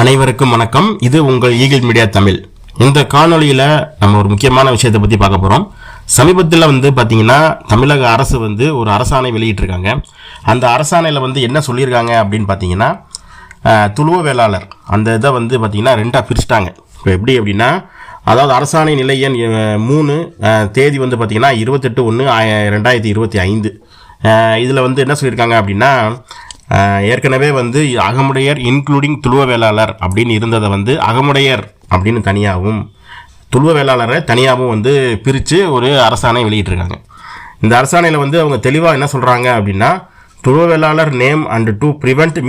அனைவருக்கும் வணக்கம். இது உங்கள் ஈகிள் மீடியா தமிழ். இந்த காணொலியில் நம்ம ஒரு முக்கியமான விஷயத்தை பற்றி பார்க்க போகிறோம். சமீபத்தில் பார்த்தீங்கன்னா தமிழக அரசு ஒரு அரசாணை வெளியிட்டிருக்காங்க. அந்த அரசாணையில் என்ன சொல்லியிருக்காங்க அப்படின்னு பார்த்தீங்கன்னா, துளுவ வேளாளர் அந்த இதை பார்த்தீங்கன்னா ரெண்டாக பிரிச்சிட்டாங்க. இப்போ எப்படி அப்படின்னா, அதாவது அரசாணை நிலை எண் 3 தேதி பார்த்தீங்கன்னா 28/1/2025. இதில் என்ன சொல்லியிருக்காங்க அப்படின்னா, ஏற்கனவே அகமுடையர் இன்க்ளூடிங் துளுவ வேளாளர் அப்படின்னு இருந்ததை அகமுடையர் அப்படின்னு தனியாகவும் துளுவ வேளாளரை தனியாகவும் பிரித்து ஒரு அரசாணை வெளியிட்டிருக்காங்க. இந்த அரசாணையில் அவங்க தெளிவாக என்ன சொல்கிறாங்க அப்படின்னா, Tuluva Vellalar name and to prevent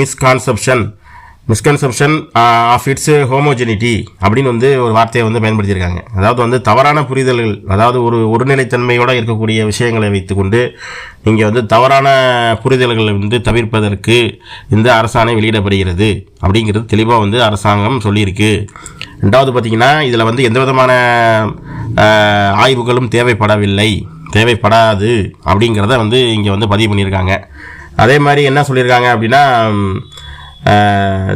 misconception of its homogeneity அப்படின்னு ஒரு வார்த்தையை பயன்படுத்தியிருக்காங்க. அதாவது தவறான புரிதல்கள், அதாவது ஒருநிலைத்தன்மையோடு இருக்கக்கூடிய விஷயங்களை வைத்துக்கொண்டு இங்கே தவறான புரிதல்களை தவிர்ப்பதற்கு இந்த அரசாணை வெளியிடப்படுகிறது அப்படிங்கிறது தெளிவாக அரசாங்கம் சொல்லியிருக்கு. ரெண்டாவது பார்த்திங்கன்னா, இதில் எந்த விதமான ஆய்வுகளும் தேவைப்படாது அப்படிங்கிறத இங்கே பதிவு பண்ணியிருக்காங்க. அதே மாதிரி என்ன சொல்லியிருக்காங்க அப்படின்னா,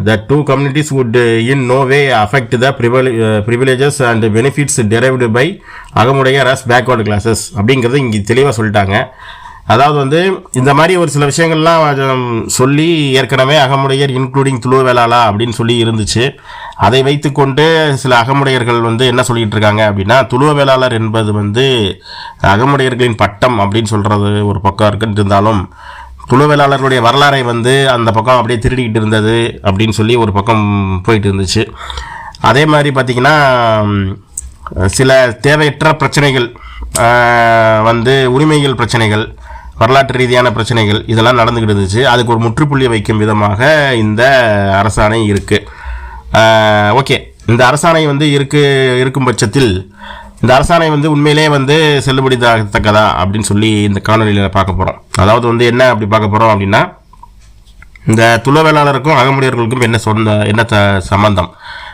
the two communities would in no way affect the privileges and benefits derived by அகமுடையர் as backward classes அப்படிங்கிறது இங்கே தெளிவாக சொல்லிட்டாங்க. அதாவது இந்த மாதிரி ஒரு சில விஷயங்கள்லாம் சொல்லி ஏற்கனவே அகமுடையர் இன்க்ளூடிங் துளுவ வேளாளா அப்படின்னு சொல்லி இருந்துச்சு. அதை வைத்துக்கொண்டு சில அகமுடையர்கள் என்ன சொல்லிகிட்டு இருக்காங்க அப்படின்னா, துளுவ வேளாளர் என்பது அகமுடையர்களின் பட்டம் அப்படின்னு சொல்கிறது ஒரு பக்கம் இருக்குன்னு இருந்தாலும், துளுவ வேளாளர்களுடைய வரலாறை அந்த பக்கம் அப்படியே திருடிக்கிட்டு இருந்தது அப்படின்னு சொல்லி ஒரு பக்கம் போயிட்டு இருந்துச்சு. அதே மாதிரி பார்த்திங்கன்னா, சில தேவையற்ற பிரச்சனைகள் உரிமைகள் பிரச்சனைகள், வரலாற்று ரீதியான பிரச்சனைகள் இதெல்லாம் நடந்துக்கிட்டு இருந்துச்சு. அதுக்கு ஒரு முற்றுப்புள்ளி வைக்கும் விதமாக இந்த அரசாணை இருக்குது. ஓகே, இந்த அரசாணை இருக்கும் பட்சத்தில் இந்த அரசாணை உண்மையிலே செல்லுபடி தக்கதா அப்படின்னு சொல்லி இந்த காணொலியில் பார்க்க போகிறோம். அதாவது என்ன அப்படி பார்க்க போகிறோம் அப்படின்னா, இந்த துளுவ வேளாளருக்கும் அகமுடையர்களுக்கும் என்ன சம்பந்தம்,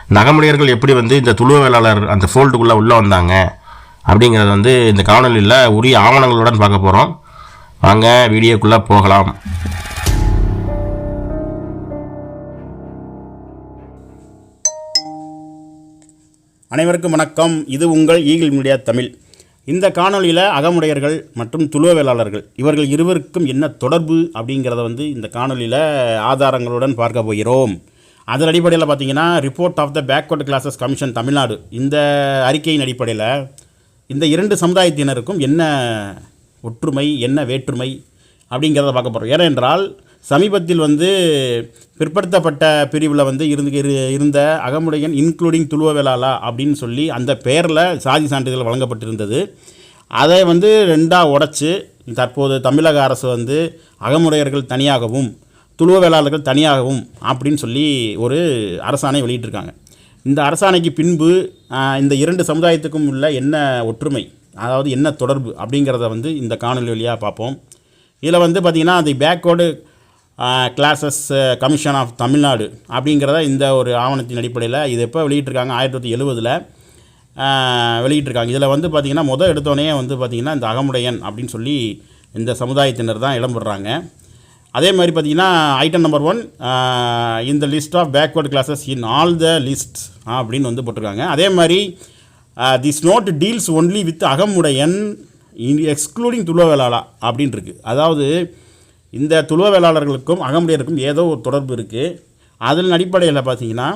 இந்த அகமுடையர்கள் எப்படி இந்த துளுவ வேளாளர் அந்த ஃபோல்டுக்குள்ளே உள்ளே வந்தாங்க அப்படிங்கிறத இந்த காணொலியில் உரிய ஆவணங்களுடன் பார்க்க போகிறோம். வாங்க வீடியோக்குள்ளே போகலாம். அனைவருக்கும் வணக்கம். இது உங்கள் ஈகிள் மீடியா தமிழ். இந்த காணொலியில் அகமுடையர்கள் மற்றும் துளுவ வேளாளர்கள் இவர்கள் இருவருக்கும் என்ன தொடர்பு அப்படிங்கிறத இந்த காணொலியில் ஆதாரங்களுடன் பார்க்க போகிறோம். அதன் அடிப்படையில் பார்த்தீங்கன்னா, report of the backward classes commission Tamil Nadu இந்த அறிக்கையின் அடிப்படையில் இந்த 2 சமுதாயத்தினருக்கும் என்ன ஒற்றுமை என்ன வேற்றுமை அப்படிங்கிறத பார்க்க போகிறோம். ஏனென்றால் சமீபத்தில் பிற்படுத்தப்பட்ட பிரிவில் இருந்த அகமுடையன் இன்க்ளூடிங் துளுவ வேளாளா அப்படின்னு சொல்லி அந்த பெயரில் சாதி சான்றிதழ் வழங்கப்பட்டிருந்தது. அதை 2ஆக உடைச்சு தற்போது தமிழக அரசு அகமுடையர்கள் தனியாகவும் துளுவ வேளாளர்கள் தனியாகவும் அப்படின்னு சொல்லி ஒரு அரசாணை வெளியிட்டிருக்காங்க. இந்த அரசாணைக்கு பின்பு இந்த 2 சமுதாயத்துக்கும் உள்ள என்ன ஒற்றுமை, அதாவது என்ன தொடர்பு அப்படிங்கிறத இந்த காணொலி வழியாக பார்ப்போம். இதில் பார்த்திங்கன்னா, the backward classes commission of Tamil Nadu அப்படிங்கிறத இந்த ஒரு ஆவணத்தின் அடிப்படையில் இது எப்போ வெளியிட்டிருக்காங்க, 1970 வெளியிட்டிருக்காங்க. இதில் பார்த்திங்கன்னா எடுத்தோடனே பார்த்திங்கன்னா இந்த அகமுடையன் அப்படின்னு சொல்லி இந்த சமுதாயத்தினர் தான் இடம்பெறாங்க. அதே மாதிரி பார்த்திங்கன்னா, item number 1 in the list of backward classes in all the lists அப்படின்னு போட்டிருக்காங்க. அதே மாதிரி this note deals only with Agamudayan excluding Tuluva Vellala அப்படின்னு இருக்குது. அதாவது இந்த துளுவ வேளாளர்களுக்கும் அகமுடையருக்கும் ஏதோ ஒரு தொடர்பு இருக்குது. அதன் அடிப்படையில் பார்த்திங்கன்னா,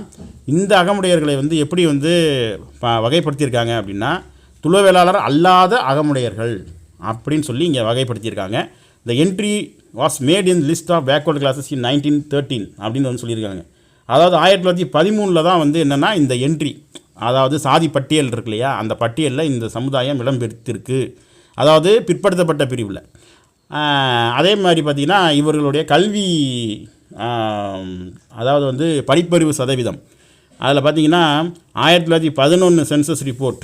இந்த அகமுடையர்களை எப்படி வகைப்படுத்தியிருக்காங்க அப்படின்னா, துளுவ வேளாளர் அல்லாத அகமுடையர்கள் அப்படின்னு சொல்லி இங்கே வகைப்படுத்தியிருக்காங்க. The entry was made in list of backward classes in 1913 அப்படின்னு சொல்லியிருக்காங்க. அதாவது 1913 தான் என்னென்னா இந்த என்ட்ரி, அதாவது சாதி பட்டியல் இருக்கு இல்லையா, அந்த பட்டியலில் இந்த சமுதாயம் இடம்பெற்றிருக்கு, அதாவது பிற்படுத்தப்பட்ட பிரிவில். அதே மாதிரி பார்த்திங்கன்னா, இவர்களுடைய கல்வி, அதாவது படிப்பறிவு சதவீதம், அதில் பார்த்திங்கன்னா 1911 சென்சஸ் ரிப்போர்ட்,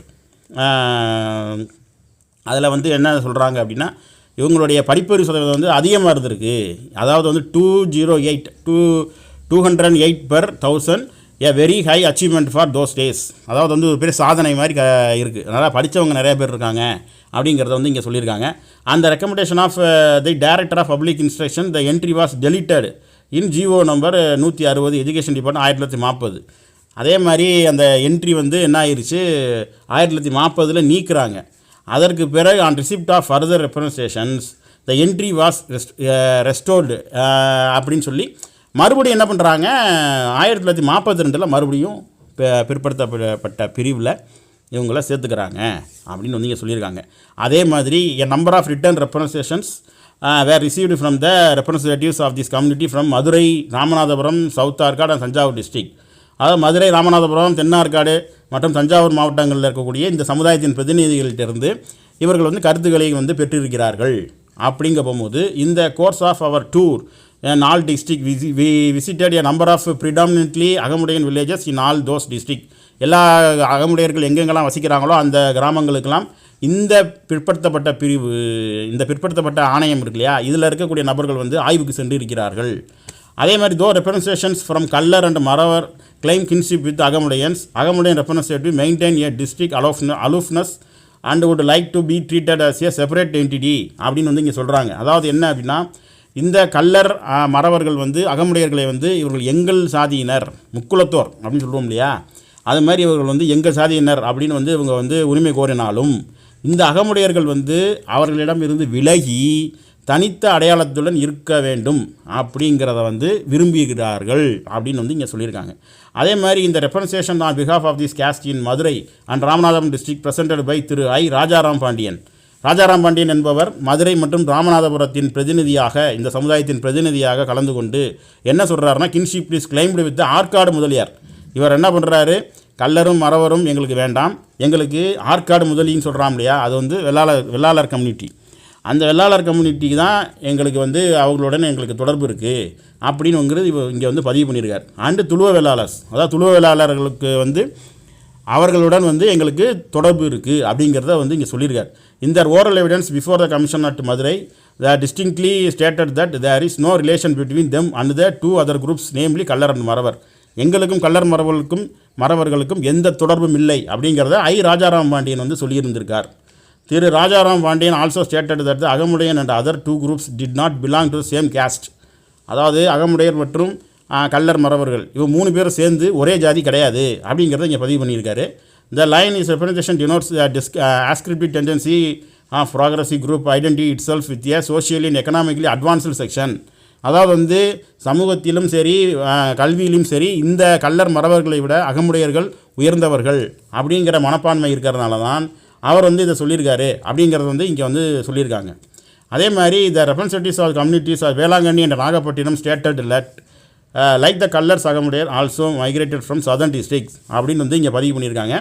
அதில் என்ன சொல்கிறாங்க அப்படின்னா, இவங்களுடைய படிப்பறிவு சதவீதம் அதிகமாக இருந்திருக்கு. அதாவது 208 per 1000 a very high achievement for those days. அதாவது ஒரு பெரிய சாதனை மாதிரி இருக்குது. அதனால் படித்தவங்க நிறைய பேர் இருக்காங்க அப்படிங்கிறத இங்கே சொல்லியிருக்காங்க. அந்த recommendation of the director of public instruction the entry was deleted in GO number 160 education department 1940. அதே மாதிரி அந்த என்ட்ரி வந்து என்ன ஆயிடுச்சு 1940 நீக்குறாங்க. அதற்கு பிறகு on receipt of further representations the entry was restored அப்படின்னு சொல்லி மறுபடியும் என்ன பண்ணுறாங்க 1942 மறுபடியும் பிற்படுத்தப்பட்ட பிரிவில் இவங்கள சேர்த்துக்கிறாங்க அப்படின்னு வந்து இங்கே சொல்லியிருக்காங்க. அதே மாதிரி a number of written representations were received from the representatives of this community from Madurai, Ramanathapuram, South Arcot and Thanjavur district. அதாவது மதுரை, ராமநாதபுரம், தென்னார்காடு மற்றும் தஞ்சாவூர் மாவட்டங்களில் இருக்கக்கூடிய இந்த சமுதாயத்தின் பிரதிநிதிகளிலிருந்து இவர்கள் வந்து கருத்துக்களை வந்து பெற்றிருக்கிறார்கள். அப்படிங்க போகும்போது இந்த course of our tour in all district we visited a number of predominantly Agamudayan villages in all those district. எல்லா அகமுடையர்கள் எங்கெங்கெல்லாம் வசிக்கிறாங்களோ அந்த கிராமங்களுக்கெல்லாம் இந்த பிற்படுத்தப்பட்ட ஆணையம் இருக்கு இல்லையா, இதில் இருக்கக்கூடிய நபர்கள் வந்து ஆய்வுக்கு சென்று இருக்கிறார்கள். அதே மாதிரி though representations from Kallar and Maravar claim kinship with Agamudayans, Agamudayan representative maintain a district aloofness and would like to be treated as a separate entity அப்படின்னு வந்து இங்கே சொல்கிறாங்க. அதாவது என்ன அப்படின்னா இந்த கல்லர் மறவர்கள் வந்து அகமுடையர்களை வந்து இவர்கள் எங்கள் சாதியினர், முக்குலத்தோர் அப்படின்னு சொல்லுவோம் இல்லையா, அது மாதிரி இவர்கள் வந்து எங்கள் சாதியினர் அப்படின்னு வந்து இவங்க வந்து உரிமை கோரினாலும் இந்த அகமுடையர்கள் வந்து அவர்களிடம் இருந்து விலகி தனித்த அடையாளத்துடன் இருக்க வேண்டும் அப்படிங்கிறத வந்து விரும்புகிறார்கள் அப்படின்னு வந்து இங்கே சொல்லியிருக்காங்க. அதே மாதிரி in the representation on behalf of this caste in Madurai and Ramanathapuram district presented by Thiru I. Rajaram Pandian. Rajaram Pandian என்பவர் மதுரை மற்றும் ராமநாதபுரத்தின் பிரதிநிதியாக, இந்த சமுதாயத்தின் பிரதிநிதியாக கலந்து கொண்டு என்ன சொல்கிறாருன்னா, kinship is claimed with Arcot Mudaliar. இவர் என்ன பண்ணுறாரு, கல்லரும் மறவரும் எங்களுக்கு வேண்டாம், எங்களுக்கு ஆற்காடு முதலின்னு சொல்கிறான் இல்லையா, அது வந்து வெள்ளாளர் கம்யூனிட்டி. அந்த வெள்ளாளர் கம்யூனிட்டிக்கு தான் எங்களுக்கு வந்து அவங்களுடன் எங்களுக்கு தொடர்பு இருக்குது அப்படின்னுங்கிறது இங்கே வந்து பதிவு பண்ணியிருக்கார். அண்டு துளுவ வெள்ளாளர்ஸ், அதாவது துளுவ வெள்ளாளர்களுக்கு வந்து அவர்களுடன் வந்து எங்களுக்கு தொடர்பு இருக்குது அப்படிங்கிறத வந்து இங்கே சொல்லியிருக்கார். In the oral evidence before the commission at Madurai the distinctly stated that there is no relation between them and the two other groups namely Kallar and Maravar. எங்களுக்கும் கல்லர் மறவர்களுக்கும் எந்த தொடர்பும் இல்லை அப்படிங்கிறத ஐ. ராஜாராம் பாண்டியன் வந்து சொல்லியிருந்திருக்கார். Thiru Rajaram Pandian also stated that the Agamudayan and other two groups did not belong to same caste. அதாவது அகமுடையர் மற்றும் கல்லர் மறவர்கள் இவங்க 3 பேரும் சேர்ந்து ஒரே ஜாதி கிடையாது அப்படிங்கிறத இங்கே பதிவு பண்ணியிருக்காரு. The line is representation denotes ascriptive tendency of progressive group identify itself with a socially and economically advanced section. அதாவது வந்து சமூகத்திலும் சரி கல்வியிலும் சரி இந்த கல்லர் மறவர்களை விட அகமுடையர்கள் உயர்ந்தவர்கள் அப்படிங்கிற மனப்பான்மை இருக்கிறதுனால தான் அவர் வந்து இதை சொல்லியிருக்காரு அப்படிங்கிறது வந்து இங்கே வந்து சொல்லியிருக்காங்க. அதே மாதிரி the representatives of communities of Velankanni and Nagapattinam stated let like the Kallars Agamudayar also migrated from southern districts அப்படின்னு வந்து இங்கே பதிவு பண்ணியிருக்காங்க.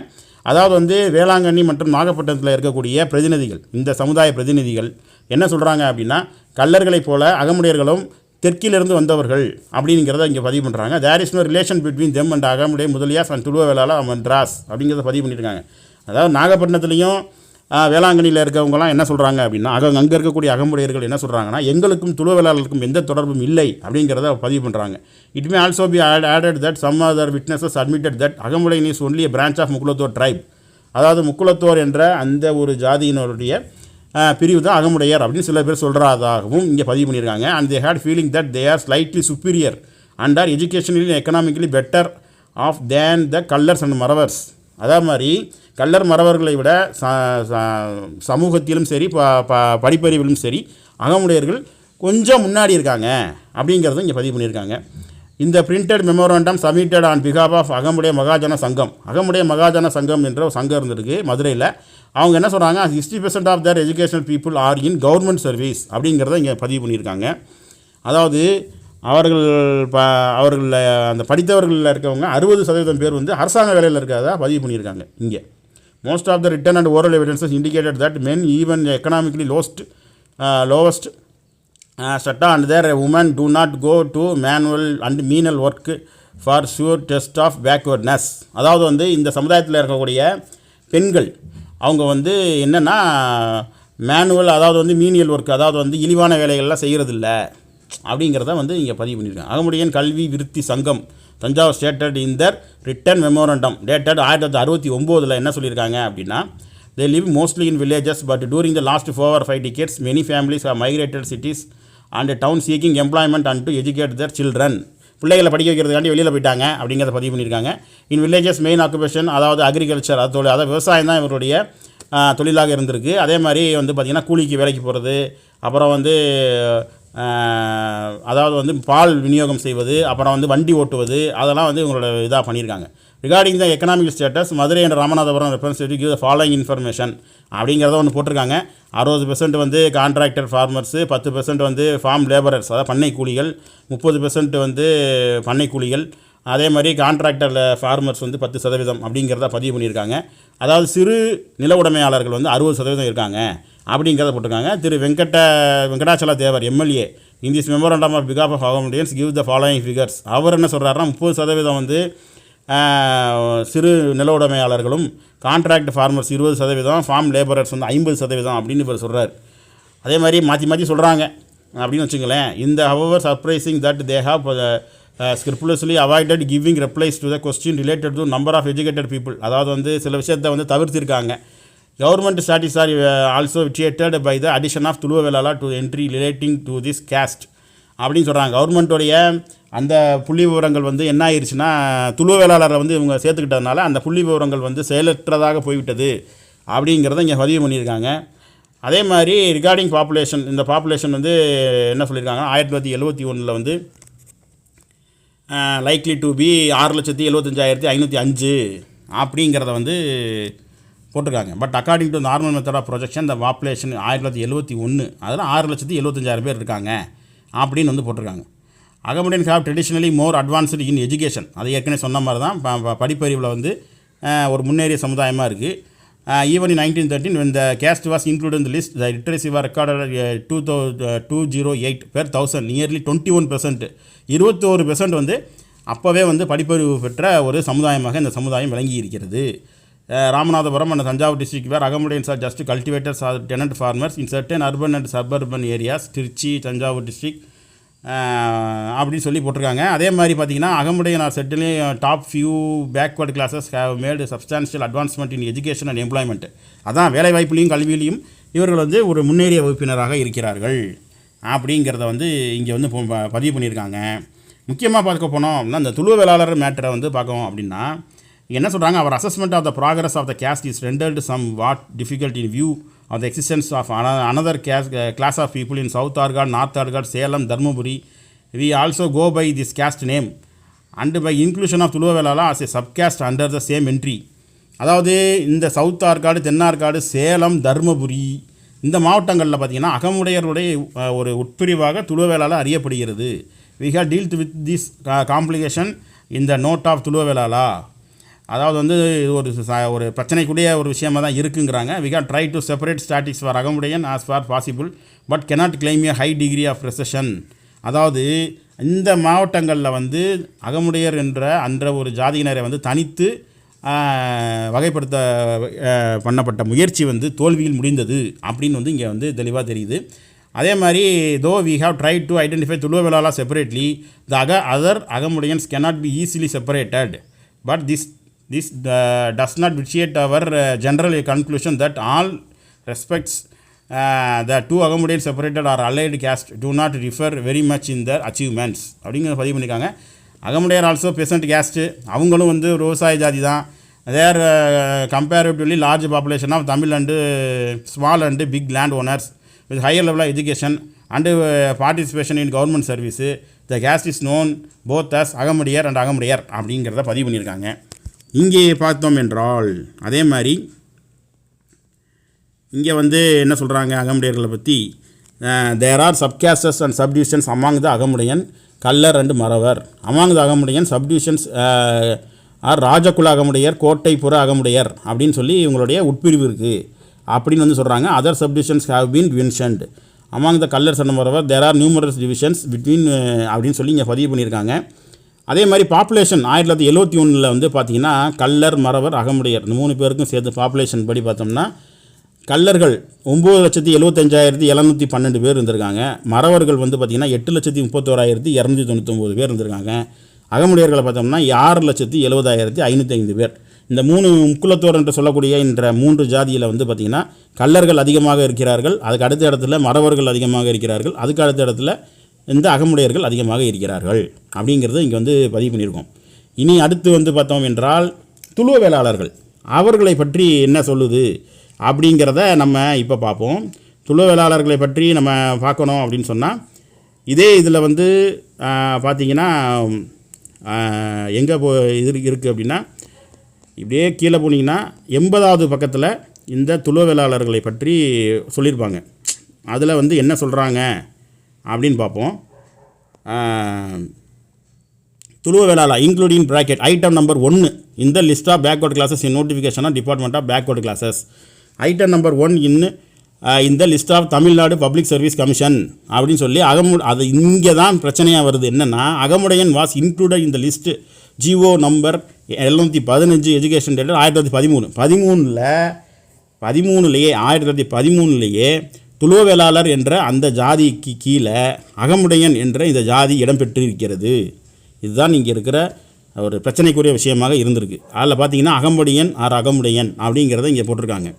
அதாவது வந்து வேளாங்கண்ணி மற்றும் நாகப்பட்டினத்தில் இருக்கக்கூடிய பிரதிநிதிகள், இந்த சமுதாய பிரதிநிதிகள் என்ன சொல்கிறாங்க அப்படின்னா, கல்லர்களைப் போல அகமுடையர்களும் தெற்கிலிருந்து வந்தவர்கள் அப்படிங்கிறத இங்கே பதிவு பண்ணுறாங்க. There is no relation between them and Agamudaya Mudaliars and Tuluva Vellala Madras அப்படிங்கிறத பதிவு பண்ணியிருக்காங்க. அதாவது நாகப்பட்டினத்துலேயும் வேளாங்கண்ணியில் இருக்கவங்கலாம் என்ன சொல்கிறாங்க அப்படின்னா, அங்கே இருக்கக்கூடிய அகமுடையர்கள் என்ன சொல்கிறாங்கன்னா, எங்களுக்கும் துளுவ வேளாளருக்கும் எந்த தொடர்பும் இல்லை அப்படிங்கிறத பதிவு பண்ணுறாங்க. It may also be added that some other witnesses admitted that Agamudayan is only a branch of Mukkulathor tribe. அதாவது முக்குலத்தோர் என்ற அந்த ஒரு ஜாதியினருடைய பிரிவு தான் அகமுடையர் அப்படின்னு சில பேர் சொல்கிறதாகவும் இங்கே பதிவு பண்ணியிருக்காங்க. And they had feeling that they are slightly superior and are educationally economically better off than the Kallars and Maravars. அதே மாதிரி கல்லர் மறவர்களை விட சமூகத்திலும் சரி படிப்பறிவிலும் சரி அகமுடையர்கள் கொஞ்சம் முன்னாடி இருக்காங்க அப்படிங்கிறத இங்கே பதிவு பண்ணியிருக்காங்க. In the printed memorandum submitted on behalf of Agamudaya Mahajana Sangam. Agamudaya Mahajana சங்கம் என்ற ஒரு சங்கம் இருந்திருக்கு மதுரையில். அவங்க என்ன சொல்கிறாங்க, 60% of their educational people are in government service அப்படிங்கிறத இங்கே பதிவு பண்ணியிருக்காங்க. அதாவது அவர்கள் அந்த படித்தவர்களில் இருக்கவங்க 60% பேர் வந்து அரசாங்க வேலையில் இருக்கிறதா பதிவு பண்ணியிருக்காங்க. இங்கே most of the written and oral evidences indicated that men even economically lowest strata and their women do not go to manual and menial work for sure test of backwardness. அதாவது வந்து இந்த சமுதாயத்தில் இருக்கக்கூடிய பெண்கள் அவங்க வந்து என்னென்னா மேனுவல், அதாவது வந்து மீனியல் ஒர்க், அதாவது வந்து இழிவான வேலைகள்லாம் செய்கிறதில்ல அப்படிங்கிறத வந்து இங்கே பதிவு பண்ணியிருக்காங்க. அகமுடையன் Kalvi Viruthi Sangam Thanjavur stated in their written memorandum dated 1969 என்ன சொல்லியிருக்காங்க அப்படின்னா, they live mostly in villages but during the last 4 or 5 decades many families have migrated cities and town seeking employment and to educate their children. பிள்ளைகளை படிக்க வைக்கிறதுக்காண்டி வெளியில் போயிட்டாங்க அப்படிங்கிறத பதிவு பண்ணியிருக்காங்க. இன் வில்லேஜஸ் மெயின் ஆக்குபேஷன், அதாவது அக்ரிகல்ச்சர், அதாவது விவசாயம் தான் இவருடைய தொழிலாக இருந்திருக்கு. அதே மாதிரி வந்து பார்த்திங்கன்னா கூலிக்கு வேலைக்கு போகிறது, அப்புறம் வந்து அதாவது வந்து பால் விநியோகம் செய்வது, அப்புறம் வந்து வண்டி ஓட்டுவது, அதெல்லாம் வந்து இவங்களோட இதாக பண்ணியிருக்காங்க. Regarding the economic status Madurai and Ramanathapuram representative give the following information அப்படிங்கிறத ஒன்று போட்டிருக்காங்க. 60% வந்து கான்ட்ராக்டர் ஃபார்மர்ஸு, 10% வந்து ஃபார்ம் லேபரர்ஸ், அதாவது பண்ணை கூலிகள், 30% வந்து பண்ணை கூலிகள், அதே மாதிரி கான்ட்ராக்டர் ஃபார்மர்ஸ் வந்து 10% அப்படிங்கிறத பதிவு பண்ணியிருக்காங்க. அதாவது சிறு நில உடைமையாளர்கள் வந்து 60% இருக்காங்க அப்படிங்கிறத போட்டிருக்காங்க. Thiru Venkatachala Thevar MLA in this memorandum of பிகாப் of accommodations give the following figures. அவர் என்ன சொல்கிறாருன்னா 30% வந்து சிறு நில உடைமையாளர்களும், கான்ட்ராக்ட் ஃபார்மர்ஸ் 20%, ஃபார்ம் லேபரர்ஸ் வந்து 50% அப்படின்னு இவர் சொல்கிறார். அதே மாதிரி மாற்றி சொல்கிறாங்க அப்படின்னு வச்சுங்களேன். இந்த however surprising that they have scrupulously avoided giving replies to the question related to number of educated people. அதாவது வந்து சில விஷயத்தை வந்து தவிர்த்திருக்காங்க. Government stats are also vitiated by the addition of Tuluva Vellala to entry relating to this caste அப்படின்னு சொல்கிறாங்க. கவர்மெண்ட்டோடைய அந்த புள்ளி விவரங்கள் வந்து என்ன ஆயிடுச்சுன்னா, துளுவ வேளாளரை வந்து இவங்க சேர்த்துக்கிட்டதுனால அந்த புள்ளி விவரங்கள் வந்து செயலற்றதாக போய்விட்டது அப்படிங்கிறத இங்கே பதிவு பண்ணியிருக்காங்க. அதே மாதிரி ரிகார்டிங் பாப்புலேஷன், இந்த பாப்புலேஷன் வந்து என்ன சொல்லியிருக்காங்க, 1971 வந்து லைக்லி டு பி 6,75,505 அப்படிங்கிறத வந்து போட்டிருக்காங்க. But according to normal method of projection இந்த பாப்புலேஷன் 1971 அதில் 6,75,000 பேர் இருக்காங்க அப்படின்னு வந்து போட்டிருக்காங்க. Agamudayans have traditionally more advanced in education. அது ஏற்கனவே சொன்ன மாதிரி தான் படிப்பறிவில் வந்து ஒரு முன்னேறிய சமுதாயமாக இருக்குது. Even in 1913 when the caste was included in the list, the literacy was recorded at 208 per 1000, nearly 21%. 21% வந்து அப்போவே வந்து படிப்பறிவு பெற்ற ஒரு சமுதாயமாக இந்த சமுதாயம் விளங்கி இருக்கிறது. Ramanathapuram and Thanjavur district where Agamudayans are just cultivators or tenant farmers in certain urban and suburban areas, Trichy, Thanjavur district அப்படின்னு சொல்லி போட்டிருக்காங்க. அதே மாதிரி பார்த்திங்கன்னா Agamudayan are settle top few backward classes have made substantial advancement in education and employment. அதான் வேலைவாய்ப்புலையும் கல்வியிலையும் இவர்கள் வந்து ஒரு முன்னேறிய வகுப்பினராக இருக்கிறார்கள் அப்படிங்கிறத வந்து இங்கே வந்து பதிவு பண்ணியிருக்காங்க. முக்கியமாக பார்க்க போனோம் அப்படின்னா இந்த துளுவ வேளாளர் மேட்டரை வந்து பார்க்கணும் அப்படின்னா என்ன சொல்கிறாங்க, அவர் assessment of the progress of the caste is rendered somewhat difficult in view of the existence of another class of people in South Arcot, North Arcot, Salem, Dharmaburi. We also go by this caste name and by inclusion of Tuluva Velala as a subcaste under the same entry. அதாவது இந்த south Arcot, Thennarkadu, Salem, Dharmapuri இந்த மாவட்டங்களில் பார்த்திங்கன்னா அகமுடையருடைய ஒரு உட்பிரிவாக துளுவ வேளாளா அறியப்படுகிறது. We have dealt with this complication in the note of Tuluva Velala. அதாவது வந்து இது ஒரு பிரச்சனைக்குரிய ஒரு விஷயமாக தான் இருக்குங்கிறாங்க. we can try to separate statics for அகமுடையன் as far possible but cannot claim a high degree of precision. அதாவது இந்த மாவட்டங்களில் வந்து அகமுடையர் என்ற ஒரு ஜாதியினரை வந்து தனித்து வகைப்படுத்த பண்ணப்பட்ட முயற்சி வந்து தோல்வியில் முடிந்தது அப்படின்னு வந்து இங்கே வந்து தெளிவாக தெரியுது. அதே மாதிரி தோ we have tried to identify Tuluva வேளாளா separately, the other அகமுடையன்ஸ் cannot be easily separated, but this does not vitiate our general conclusion that all respects the two அகமுடையன் separated or allied caste do not differ very much in their achievements அப்படிங்கிற பதிவு பண்ணியிருக்காங்க. அகமுடையர் also Besant caste, அவங்களும் வந்து விவசாய ஜாதி தான். There comparatively large population of Tamil and small and big land owners with higher level of education and participation in government service. The caste is known both as Agamudayar and Agamudayar அப்படிங்கிறத பதிவு பண்ணியிருக்காங்க. இங்கே பார்த்தோம் என்றால் அதே மாதிரி இங்கே வந்து என்ன சொல்கிறாங்க அகமுடையர்களை பற்றி, there are subcastes and subdivisions among the Agamudayan, Kallar and Maravar. Among the Agamudayan subdivisions are Rajakula Agamudayar, Kottaipura Agamudayar அப்படின்னு சொல்லி இவங்களுடைய உட்பிரிவு இருக்குது அப்படின்னு வந்து சொல்கிறாங்க. Other subdivisions have been mentioned among the Kallars and Maravar. There are numerous divisions between அப்படின்னு சொல்லி இங்கே பதிவு பண்ணியிருக்காங்க. அதே மாதிரி பாப்புலேஷன் 1971 வந்து பார்த்திங்கன்னா கல்லர், மறவர், அகமுடையர் இந்த 3 பேருக்கும் சேர்த்து பாப்புலேஷன் படி பார்த்தோம்னா கல்லர்கள் 9,75,712 பேர் இருந்திருக்காங்க. மறவர்கள் வந்து பார்த்திங்கன்னா 8,31,299 பேர் இருந்திருக்காங்க. அகமுடையர்களை பார்த்தோம்னா 6,70,70,505 பேர். இந்த 3 முக்குலத்தோர் என்று சொல்லக்கூடிய என்ற 3 ஜாதியில் வந்து பார்த்திங்கன்னா கள்ளர்கள் அதிகமாக இருக்கிறார்கள். அதுக்கு அடுத்த இடத்துல மறவர்கள் அதிகமாக இருக்கிறார்கள். அதுக்கு அடுத்த இடத்துல இந்த அகமுடையர்கள் அதிகமாக இருக்கிறார்கள் அப்படிங்கிறது இங்கே வந்து பதிவு பண்ணியிருக்கோம். இனி அடுத்து வந்து பார்த்தோம் என்றால் துளுவ வேளாளர்கள் அவர்களை பற்றி என்ன சொல்லுது அப்படிங்கிறத நம்ம இப்போ பார்ப்போம். துளுவ வேளாளர்களை பற்றி நம்ம பார்க்கணும் அப்படின்னு சொன்னால் இதே இதில் வந்து பார்த்திங்கன்னா எங்கே இது இருக்குது அப்படின்னா இப்படியே கீழே போனீங்கன்னா 80வது பக்கத்தில் இந்த துளுவ வேளாளர்களை பற்றி சொல்லியிருப்பாங்க. அதில் வந்து என்ன சொல்கிறாங்க அப்படின்னு பார்ப்போம். Tuluva Vellalar including bracket item number 1 in the list of backward classes in notification of department of backward classes. Item number 1 in the list of Tamil Nadu public service commission அப்படின்னு சொல்லி அது இங்கே தான் பிரச்சனையாக வருது. என்னென்னா Agamudayan was included in the list GO number 715 education dated 1913லேயே துளுவ வேளாளர் என்ற அந்த ஜாதிக்கு கீழே அகமுடையன் என்ற இந்த ஜாதி இடம்பெற்றிருக்கிறது. இதுதான் இங்கே இருக்கிற ஒரு பிரச்சனைக்குரிய விஷயமாக இருந்திருக்கு. அதில் பார்த்தீங்கன்னா அகமுடையன் அகமுடையன் அப்படிங்கிறத இங்கே போட்டிருக்காங்க.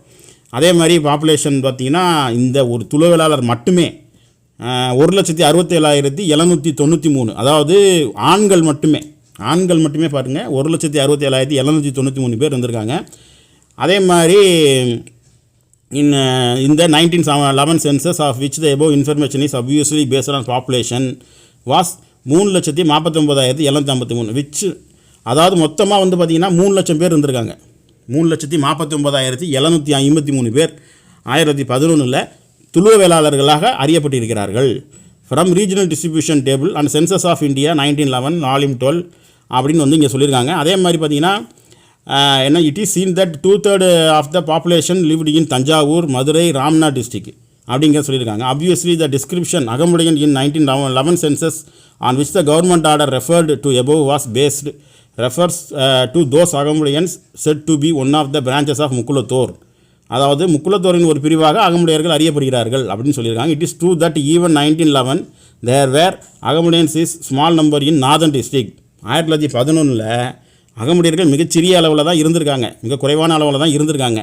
அதே மாதிரி பாப்புலேஷன் பார்த்திங்கன்னா இந்த ஒரு துளுவ வேளாளர் மட்டுமே 1,67,793, அதாவது ஆண்கள் மட்டுமே பாருங்கள் 1,67,793 பேர் இருந்திருக்காங்க. அதே மாதிரி இந்த 1911 census of which the above information is obviously based on population was 3,49,753 which, அதாவது மொத்தமாக வந்து பார்த்திங்கன்னா 3 லட்சம் பேர் இருந்திருக்காங்க. 3,49,753 பேர் 2011 துளுவ வேளாளர்களாக அறியப்பட்டிருக்கிறார்கள். From regional distribution table and census of India 1911 volume 12 அப்படின்னு வந்து இங்கே சொல்லியிருக்காங்க. அதே மாதிரி பார்த்திங்கன்னா என்ன it is seen that 2/3 of the population lived in Thanjavur, Madurai, Ramnad district அப்படிங்கிற சொல்லியிருக்காங்க. obviously the description அகமுடையன் in 1911 census on which the government order referred to above was based refers to those அகமுடையன்ஸ் said to be one of the branches of Mukkulathor, அதாவது முக்குலத்தோரின் ஒரு பிரிவாக அகமுடையர்கள் அறியப்படுகிறார்கள் அப்படின்னு சொல்லியிருக்காங்க. It is true that even 1911 there were Agamudayans is small number in northern district. 1911 அகமுடையர்கள் மிகச்சிறிய அளவில் தான் இருந்திருக்காங்க, மிக குறைவான அளவில் தான் இருந்திருக்காங்க.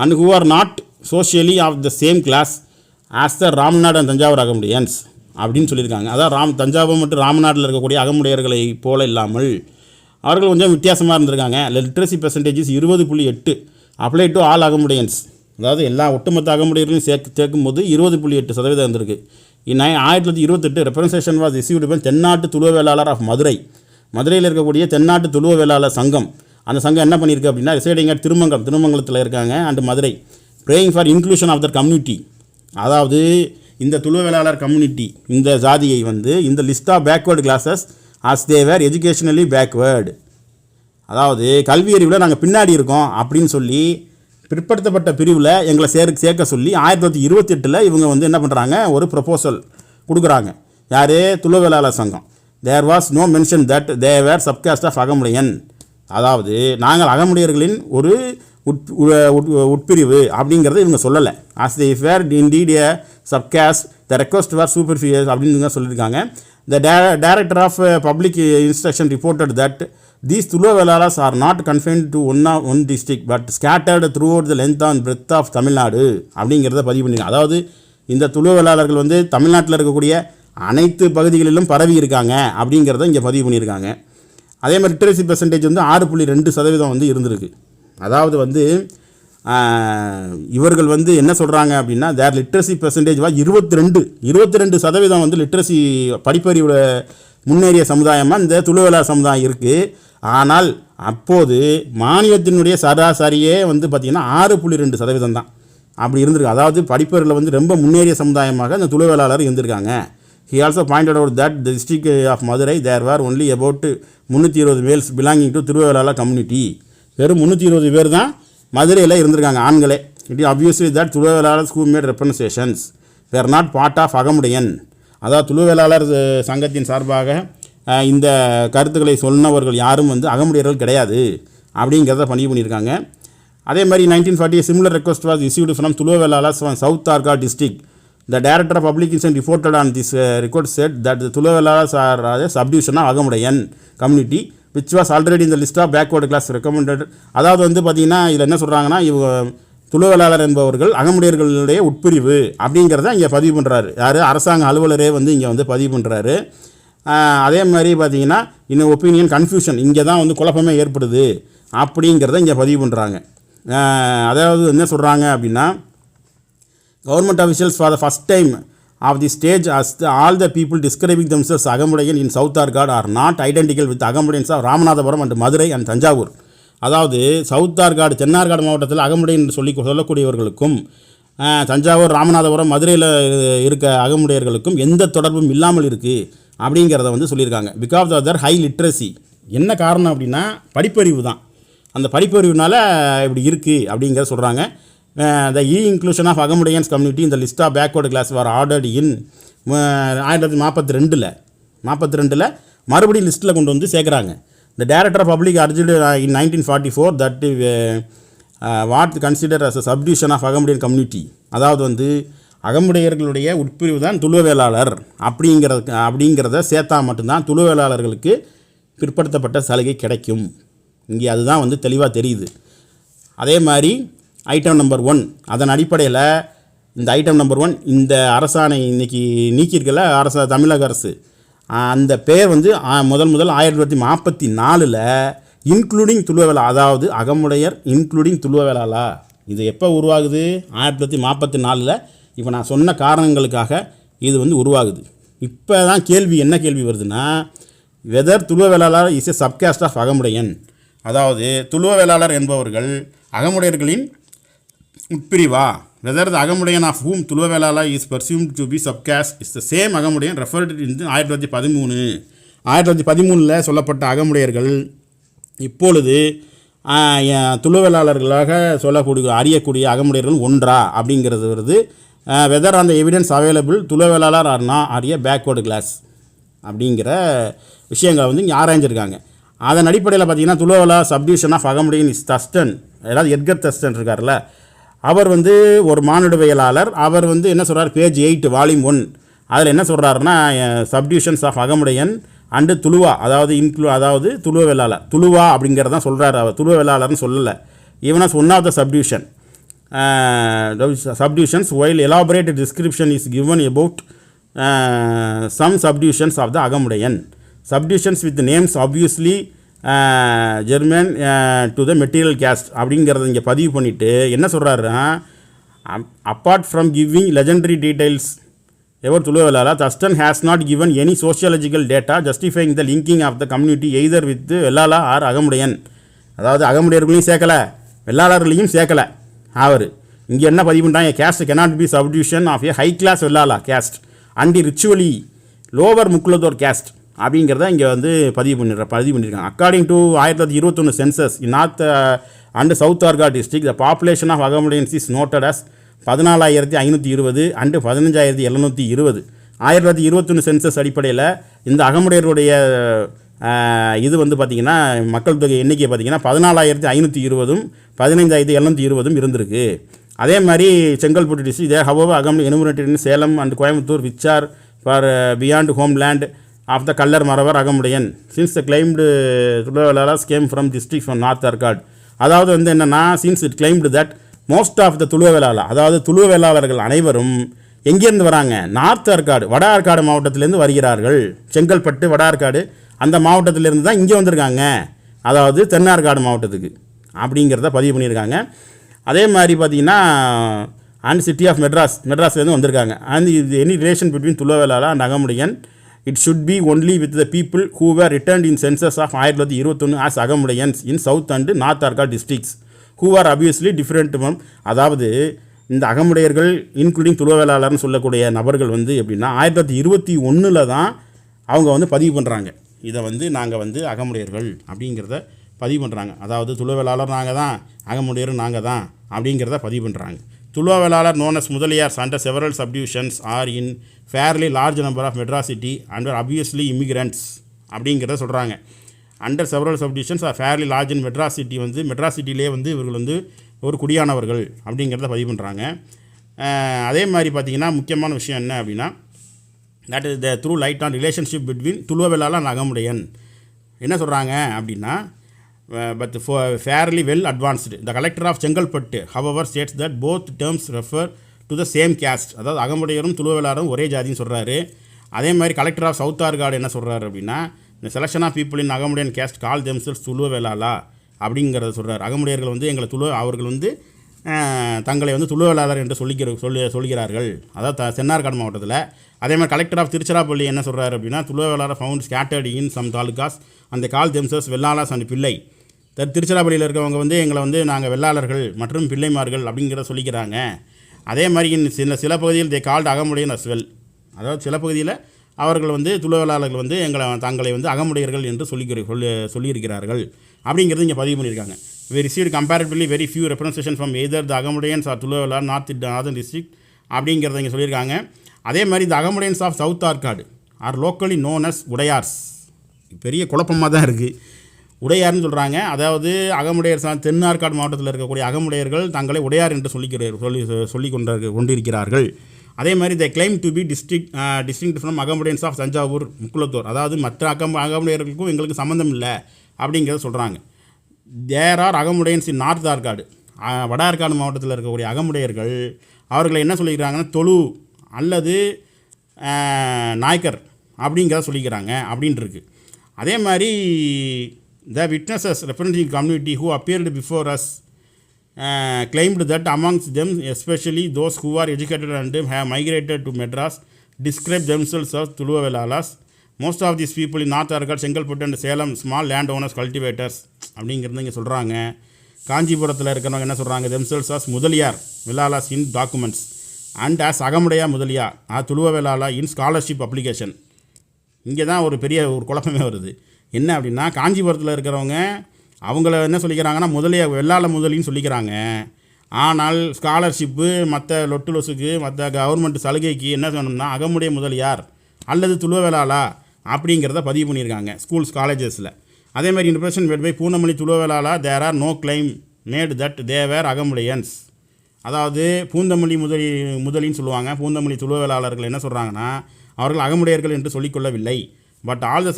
And who are not socially of the same class as the Ramnad and Thanjavur Agamudayans அப்படின்னு சொல்லியிருக்காங்க. அதான் தஞ்சாவூர் மற்றும் ராம்நாட்டில் இருக்கக்கூடிய அகமுடையர்களை போல இல்லாமல் அவர்கள் கொஞ்சம் வித்தியாசமாக இருந்திருக்காங்க. Literacy percentages 20.8 apply to all Agamudayans, அதாவது எல்லா ஒட்டுமொத்த அகமுடையர்களையும் சேர்க்கும் போது 20.8% இருந்திருக்கு. 1928 ரெப்ரசன்டேஷன் வாஸ் இஸ்யூடு பை தென்னாட்டு துளுவ வேளாளர் ஆஃப் மதுரை, மதுரையில் இருக்கக்கூடிய தென்னாட்டு துளுவ வேளாளர் சங்கம். அந்த சங்கம் என்ன பண்ணியிருக்கு அப்படின்னா ரிசைடிங் அட் திருமங்கலத்தில் இருக்காங்க and Madurai, praying for inclusion of the community, அதாவது இந்த துளுவ வேளாளர் கம்யூனிட்டி இந்த ஜாதியை வந்து இந்த list of backward classes as they were educationally backward, அதாவது கல்வி அறிவில் நாங்கள் பின்னாடி இருக்கோம் அப்படின்னு சொல்லி பிற்படுத்தப்பட்ட பிரிவில் எங்களை சேர்க்க சொல்லி 1928 இவங்க வந்து என்ன பண்ணுறாங்க, ஒரு ப்ரொபோசல் கொடுக்குறாங்க. யார்? Tuluva Vellalar Sangam. There was no mention that they were subcaste of Agamudayan, அதாவது நாங்கள் அகமுடையர்களின் ஒரு உட்பிரிவு அப்படிங்கிறத இவங்க சொல்லலை. As they were indeed a subcaste the request for சூப்பர்ஃபியர்ஸ் அப்படின்னு சொல்லியிருக்காங்க. The director of public instruction reported that these Tuluva Vellalars are not confined to one district but scattered throughout the length and breadth of Tamil Nadu அப்படிங்கிறத பதிவு பண்ணியிருக்காங்க. அதாவது இந்த துளுவ வேளாளர்கள் வந்து தமிழ்நாட்டில் இருக்கக்கூடிய அனைத்து பகுதிகளிலும் பரவி இருக்காங்க அப்படிங்கிறத இங்கே பதிவு பண்ணியிருக்காங்க. அதே மாதிரி லிட்ரஸி பெர்சன்டேஜ் வந்து 6.2% வந்து இருந்திருக்கு. அதாவது வந்து இவர்கள் வந்து என்ன சொல்கிறாங்க அப்படின்னா தேர் லிட்ரஸி பெர்சன்டேஜ் வா 22% வந்து லிட்ரஸி படிப்பறிவோட முன்னேறிய சமுதாயமாக இந்த துளுவ வேளாளர் சமுதாயம் இருக்குது. ஆனால் அப்போது மாநிலத்தினுடைய சராசரியே வந்து பார்த்திங்கன்னா 6.2% தான் அப்படி இருந்திருக்கு. அதாவது படிப்பறிவில் வந்து ரொம்ப முன்னேறிய சமுதாயமாக இந்த துளுவ வேளாளர் இருந்திருக்காங்க. He also pointed out that the district of Madurai there were only about 320 males belonging to Tuluva Vellalar community. வெறும் 320 பேர் தான் மதுரையில் இருந்திருக்காங்க ஆண்களே. It is obviously that Tuluva Vellalar who made representations were not part of அகமுடையன், அதாவது துளுவ வேளாளர் சங்கத்தின் சார்பாக இந்த கருத்துக்களை சொன்னவர்கள் யாரும் வந்து அகமுடையர்கள் கிடையாது அப்படிங்கிறத பண்ணியிருக்காங்க. அதே மாதிரி 1940 similar request was issued from Tuluva Vellalars from south Arcot district. The director of public instruction reported on this record said that the Tuluva Vellalars are a subdivision of Agamudayan community which was already in the list of backward class recommended. அதாவது வந்து பார்த்திங்கன்னா இதில் என்ன சொல்கிறாங்கன்னா, இவங்க துளுவேளாளர் என்பவர்கள் அகமுடையர்களுடைய உட்பிரிவு அப்படிங்கிறத இங்கே பதிவு பண்ணுறாரு. யார்? அரசாங்க அலுவலரே வந்து இங்கே வந்து பதிவு பண்ணுறாரு. அதே மாதிரி பார்த்திங்கன்னா இன்னும் ஒப்பீனியன் கன்ஃபியூஷன், இங்கே தான் வந்து குழப்பமே ஏற்படுது அப்படிங்கிறத இங்கே பதிவு பண்ணுறாங்க. அதாவது என்ன சொல்கிறாங்க அப்படின்னா, government officials for the first time of the stage as all the people describing themselves Agamudayan in South Arcot are not identical with Agamudayans of Ramanathapuram and Madurai and Thanjavur. அதாவது சவுத் ஆர்காடு, தென்னார்காடு மாவட்டத்தில் அகமுடையன் என்று சொல்லக்கூடியவர்களுக்கும் தஞ்சாவூர், ராமநாதபுரம், மதுரையில் இருக்க அகமுடையர்களுக்கும் எந்த தொடர்பும் இல்லாமல் இருக்குது அப்படிங்கிறத வந்து சொல்லியிருக்காங்க. Because of their high literacy. என்ன காரணம் அப்படின்னா படிப்பறிவு தான். அந்த படிப்பறிவுனால இப்படி இருக்குது அப்படிங்கிறத சொல்கிறாங்க. The inclusion of Agamudayans community in the list of backward class were ordered in 1942 மறுபடியும் லிஸ்ட்டில் கொண்டு வந்து சேர்க்குறாங்க. The Director of Public urged in 1944 that what considered as a subdivision of Agamadian community. அதாவது வந்து அகமுடையர்களுடைய உட்பிரிவு தான் துளுவேளாளர் அப்படிங்கிறத சேர்த்தா மட்டும்தான் துளுவேளாளர்களுக்கு பிற்படுத்தப்பட்ட சலுகை கிடைக்கும். இங்கே அதுதான் வந்து தெளிவாக தெரியுது. அதே மாதிரி ஐட்டம் நம்பர் 1, அதன் அடிப்படையில் இந்த ஐட்டம் நம்பர் 1 இந்த அரசாணை இன்றைக்கி நீக்கியிருக்கல தமிழக அரசு, அந்த பேர் வந்து முதல் 1944 இன்க்ளூடிங் துளுவேலா, அதாவது அகமுடையர் இன்க்ளூடிங் துளுவேலாலா. இது எப்போ உருவாகுது? 1944. இப்போ நான் சொன்ன காரணங்களுக்காக இது வந்து உருவாகுது. இப்போ தான் கேள்வி என்ன கேள்வி வருதுன்னா, whether Tuluva Vellalar is a subcaste of Agamudayan. அதாவது துளுவேலாளர் என்பவர்கள் அகமுடையர்களின் உட்பிரிவா? Whether the Agamudayan of whom Tuluvelala is presumed to be subcaste is the same Agamudayan referred in 1913 சொல்லப்பட்ட அகமுடையர்கள் இப்பொழுது துளுவேளாளர்களாக அறியக்கூடிய அகமுடையர்கள் ஒன்றா அப்படிங்கிறது வருது. Whether on the evidence available Tuluva Vellalar are a backward class அப்படிங்கிற விஷயங்களை வந்து இங்கே ஆராய்ஞ்சிருக்காங்க. அதன் அடிப்படையில் பார்த்தீங்கன்னா Tuluva Vellala subdivision of Agamudayan is Thurston. அதாவது எட்கர் தஸ்டன் இருக்கார்ல, அவர் வந்து ஒரு மானுடவியலாளர். அவர் வந்து என்ன சொல்கிறார், பேஜ் 8 வால்யூம் 1 அதில் என்ன சொல்கிறாருன்னா, subdivisions of Agamudayan and Thuluva, அதாவது துளுவேளாளர், துளுவா அப்படிங்கிறதான் சொல்கிறார். அவர் துளுவேளாளர்னு சொல்லலை. Even as one of the subdivisions while elaborate description is given about some subdivisions of the அகமுடையன். Subdivisions with names obviously German to the material caste அப்படிங்கிறத இங்கே பதிவு பண்ணிவிட்டு என்ன சொல்கிறாருன்னா, apart from giving legendary details about துளுவேலாளா, Thurston has not given any sociological data justifying the linking of the community either with Vellala or அகமுடையன். அதாவது அகமுடையர்களையும் சேர்க்கலை, வெள்ளாளர்களையும் சேர்க்கலை. அவர் இங்கே என்ன பதிவு பண்ணுறாங்க, caste cannot be subdivision of a high class Vellala caste and ritually lower Mukkulathor caste அப்படிங்கிறத இங்கே வந்து பதிவு பண்ணியிருக்காங்க. According to 1921 census in north and south Arcot district the population of Agamudayans is noted as 14,520 and 15,720. 1921 census அடிப்படையில் இந்த அகமுடையருடைய இது வந்து பார்த்திங்கன்னா மக்கள் தொகை எண்ணிக்கை பார்த்திங்கன்னா 14,520 15,720 இருந்திருக்கு. அதே மாதிரி செங்கல்பட்டு டிஸ்ட்ரிக்ட் தே ஹவ் அகம் enumerated in Salem and Coimbatore which are for beyond home land of the Kallar Maravar Agamudayan since the claimed Tuluvellalas came from districts from North Arcad. அதாவது வந்து என்னென்னா, since it claimed that most of the துளுவேலாளா, அதாவது துளுவேலாளர்கள் அனைவரும் எங்கேருந்து வராங்க, north Arcot, வட ஆர்காடு மாவட்டத்திலேருந்து வருகிறார்கள். செங்கல்பட்டு, வட ஆர்காடு அந்த மாவட்டத்திலேருந்து தான் இங்கே வந்திருக்காங்க, அதாவது தென்னார்காடு மாவட்டத்துக்கு அப்படிங்கிறத பதிவு பண்ணியிருக்காங்க. அதே மாதிரி பார்த்தீங்கன்னா அண்ட் சிட்டி ஆஃப் மெட்ராஸ்லேருந்து வந்திருக்காங்க. And any relation between Tuluva Vellala and Agamudayan it should be only with the people who were returned in census of 1921 as அகமுடையன்ஸ் in south and north arcad districts who are obviously different from. அதாவது இந்த அகமுடையர்கள் including துளுவேளாளர்னு சொல்லக்கூடிய நபர்கள் வந்து எப்படின்னா 1921 தான் அவங்க வந்து பதிவு பண்ணுறாங்க. இதை வந்து நாங்கள் வந்து அகமுடையர்கள் அப்படிங்கிறத பதிவு பண்ணுறாங்க. அதாவது துளுவேளாளர் நாங்கள் தான், அகமுடையர் நாங்கள் தான் அப்படிங்கிறத பதிவு பண்ணுறாங்க. துளுவேளாளர் known as முதலியார்ஸ் under several subdivisions are in fairly large number of Madras city and are obviously immigrants அப்படிங்கிறத சொல்கிறாங்க. under several subdivisions are fairly large in Madras city வந்து மெட்ராஸ் சிட்டிலே வந்து இவர்கள் வந்து ஒரு குடியானவர்கள் அப்படிங்கிறத பதிவு பண்ணுறாங்க. அதே மாதிரி பார்த்திங்கன்னா முக்கியமான விஷயம் என்ன அப்படின்னா, that is the through light on relationship between துளுவேலாளா and அகமுடையன். என்ன சொல்கிறாங்க அப்படின்னா but fairly well advanced. The collector of Chengalpattu however states that both terms refer to the same caste. அதாவது அகமுடையரும் துளுவவேளாரும் ஒரே ஜாதின்னு சொல்கிறாரு. அதே மாதிரி கலெக்டர் ஆஃப் சவுத் ஆர்காடு என்ன சொல்கிறாரு அப்படின்னா இந்த selection of people in Agamudayan caste call themselves Tuluva Vellala அப்படிங்கிறத சொல்கிறார். அகமுடையர்கள் வந்து எங்களை அவர்கள் வந்து தங்களை வந்து துளுவவேளாளர் என்று சொல்கிறார்கள். அதாவது சென்னார்காடு மாவட்டத்தில். அதே மாதிரி கலெக்டர் ஆஃப் திருச்சிராப்பள்ளி என்ன சொல்கிறார் அப்படின்னா துளுவவேளாளர் found scattered in some talukas அந்த கால் தெம்செல்ஸ் வெள்ளாளாஸ் அண்ட் பிள்ளை. திருச்சிராப்பள்ளியில் இருக்கவங்க வந்து எங்களை வந்து நாங்கள் வெள்ளாளர்கள் மற்றும் பிள்ளைமார்கள் அப்படிங்கிறத சொல்லிக்கிறாங்க. அதே மாதிரி சில பகுதியில் தே கால்டு அகமுடையன் அஸ் வெல். அதாவது சில பகுதியில் அவர்கள் வந்து துளுவவேளாளர்கள் வந்து தங்களை வந்து அகமுடையர்கள் என்று சொல்லியிருக்கிறார்கள் அப்படிங்கிறது இங்கே பதிவு பண்ணியிருக்காங்க. We received comparatively very few representation from either the Agamudayans or Tuluva Vellar northern district அப்படிங்கிறத இங்கே சொல்லியிருக்காங்க. அதே மாதிரி இந்த Agamudayans of South Arcot are locally known as Udayars. பெரிய குழப்பமாக தான் இருக்குது. உடையார்னு சொல்கிறாங்க. அதாவது அகமுடையர் தென் ஆர்காடு மாவட்டத்தில் இருக்கக்கூடிய அகமுடையர்கள் தங்களை உடையார் என்று சொல்லி கொண்டிருக்கிறார்கள். அதே மாதிரி they claim to be distinct from Agamudayans of Thanjavur Mukkulathur. அதாவது மற்ற அகமுடையர்களுக்கும் எங்களுக்கு சம்மந்தம் இல்லை அப்படிங்கிறத சொல்கிறாங்க. There are Agamudayans in North Arcot வட ஆர்காடு மாவட்டத்தில் இருக்கக்கூடிய அகமுடையர்கள் அவர்களை என்ன சொல்லிக்கிறாங்கன்னா தொழு அல்லது நாய்க்கர் அப்படிங்கிறத சொல்லிக்கிறாங்க அப்படின்ட்டு இருக்குது. அதே மாதிரி the witnesses representing community who appeared before us claimed that amongst them especially those who are educated and have migrated to Madras describe themselves as Tuluvavellalas. Most of these people in North Arcot, Chengalpattu and Salem small land owners cultivators அப்படிங்கிறது இங்கே சொல்கிறாங்க. காஞ்சிபுரத்தில் இருக்கிறவங்க என்ன சொல்கிறாங்க themselves as Mudaliar வெள்ளாளாஸ் in documents and as அகமுடையா முதலியா துளுவவேளாளா in scholarship application. இங்கே தான் ஒரு பெரிய குழப்பமே வருது. என்ன அப்படின்னா காஞ்சிபுரத்தில் இருக்கிறவங்க அவங்கள என்ன சொல்லிக்கிறாங்கன்னா வெள்ளாள முதலின்னு சொல்லிக்கிறாங்க. ஆனால் ஸ்காலர்ஷிப்பு மற்ற லொசுக்கு மற்ற கவர்மெண்ட் சலுகைக்கு என்ன சொன்னோம்னா அகமுடைய முதலியார் அல்லது துளுவவேளாளா அப்படிங்கிறத பதிவு பண்ணியிருக்காங்க ஸ்கூல்ஸ் காலேஜஸில். அதே மாதிரி interpretation made by Poonamallee Tuluva Vellala there are no claim made that they are Agamudayans. அதாவது பூந்தமல்லி முதலின்னு சொல்லுவாங்க. பூந்தமல்லி துளுவவேளாளர்கள் என்ன சொல்கிறாங்கன்னா அவர்கள் அகமுடையர்கள் என்று சொல்லிக்கொள்ளவில்லை. But all the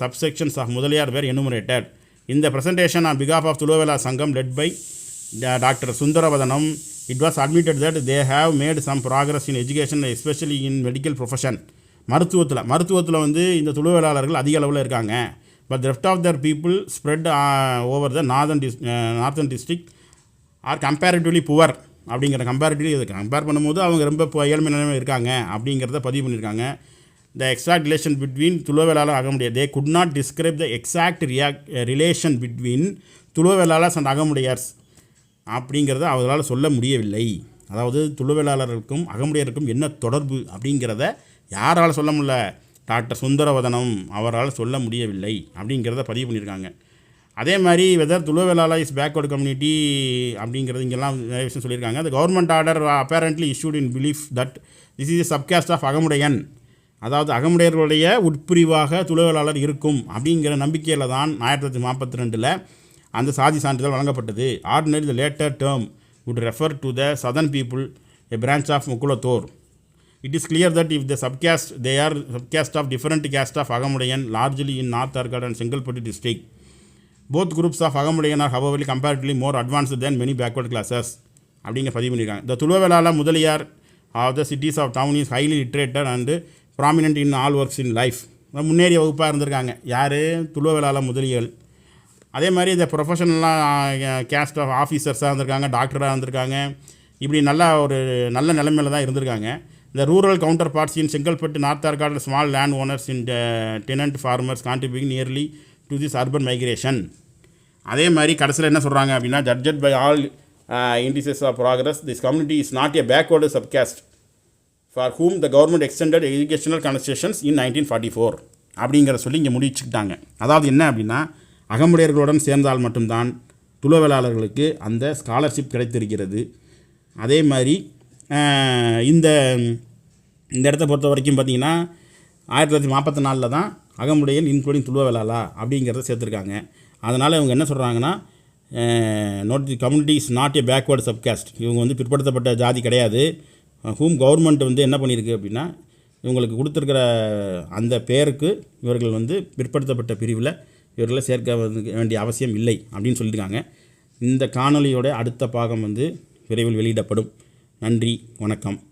subsections of Mudaliyar were enumerated. In the presentation on behalf of Tuluvela Sangam led by Dr. Sundaravadanam, it was admitted that they have made some progress in education, especially in medical profession. மருத்துவத்தில் வந்து இந்த துளுவவேளாளர்கள் அதிக அளவில் இருக்காங்க. But the rest of their people spread over the northern district are comparatively poor. அப்படிங்கிற compare பண்ணும்போது அவங்க ரொம்ப ஏழ்மை நிலைமையில் இருக்காங்க அப்படிங்கிறத பதிவு பண்ணியிருக்காங்க. The exact relation between துளுவவேளாளர் Agamudayar they could not describe the exact relation between துளுவவேளாளர்ஸ் and அகமுடையார்ஸ் அப்படிங்கிறத அவர்களால் சொல்ல முடியவில்லை. அதாவது துளுவவேளாளர்களுக்கும் அகமுடையருக்கும் என்ன தொடர்பு அப்படிங்கிறத யாரால் சொல்ல முடியல? டாக்டர் சுந்தரவதனம் அவரால் சொல்ல முடியவில்லை அப்படிங்கிறத பதிவு பண்ணியிருக்காங்க. அதே மாதிரி வெதர் துளுவவேளாளா இஸ் பேக்வர்டு கம்யூனிட்டி அப்படிங்கிறது இங்கெல்லாம் நிறைய விஷயம் சொல்லியிருக்காங்க. The government order apparently issued in belief that this is a subcaste of அகமுடையன். அதாவது அகமுடையர்களுடைய உட்பிரிவாக துளுவவேளாளர் இருக்கும் அப்படிங்கிற நம்பிக்கையில் தான் 1942 அந்த சாதி சான்றிதழ் வழங்கப்பட்டது. Ordinary the later term would refer to the southern people, a branch of Mukkulathor. It is clear that if the subcaste, they are subcaste of different caste of அகமுடையன் largely in North Arcot and Chengalpattu district. Both groups of அகமுடையன் are however comparatively more advanced than many backward classes அப்படிங்கிற பதிவு பண்ணியிருக்காங்க. The துளுவவேளாளா Mudaliar of the cities of town is highly literated and prominent in all works in life. முன்னேறிய வகுப்பாக இருந்திருக்காங்க யார்? துளுவவேளாளா முதலிகள். அதே மாதிரி இந்த ப்ரொஃபஷனலாக கேஸ்ட் ஆஃப் ஆஃபீஸர்ஸாக இருந்திருக்காங்க, டாக்டராக இருந்திருக்காங்க. இப்படி நல்ல நிலைமையில் தான் இருந்திருக்காங்க. இந்த rural Gounder parts in Chengalpattu north Arcot small land owners in tenant farmers contributing nearly to this urban migration. அதே மாதிரி கடைசியில் என்ன சொல்கிறாங்க அப்படின்னா judged by all indices of progress this community is not a backward subcaste for whom the government extended educational concessions in 1944 அப்படிங்கிற சொல்லி இங்கே முடிச்சுக்கிட்டாங்க. அதாவது என்ன அப்படின்னா அகமுடையர்களுடன் சேர்ந்தால் மட்டும்தான் துளுவவேளாளர்களுக்கு அந்த ஸ்காலர்ஷிப் கிடைத்திருக்கிறது. அதே மாதிரி இந்த இடத்த பொறுத்த வரைக்கும் பார்த்திங்கன்னா 1944 தான் அகமுடையன் இன்க்ளூடிங் துளுவவேளாளா அப்படிங்கிறத சேர்த்துருக்காங்க. அதனால் இவங்க என்ன சொல்கிறாங்கன்னா note the community is not a backward subcaste. இவங்க வந்து பிற்படுத்தப்பட்ட ஜாதி கிடையாது. ஹூம் கவர்மெண்ட் வந்து என்ன பண்ணியிருக்கு அப்படின்னா இவங்களுக்கு கொடுத்துருக்கிற அந்த பேருக்கு இவர்கள் வந்து பிற்படுத்தப்பட்ட பிரிவில் இவர்களை சேர்க்க வேண்டிய அவசியம் இல்லை அப்படின்னு சொல்லியிருக்காங்க. இந்த காணொலியோட அடுத்த பாகம் வந்து விரைவில் வெளியிடப்படும். நன்றி, வணக்கம்.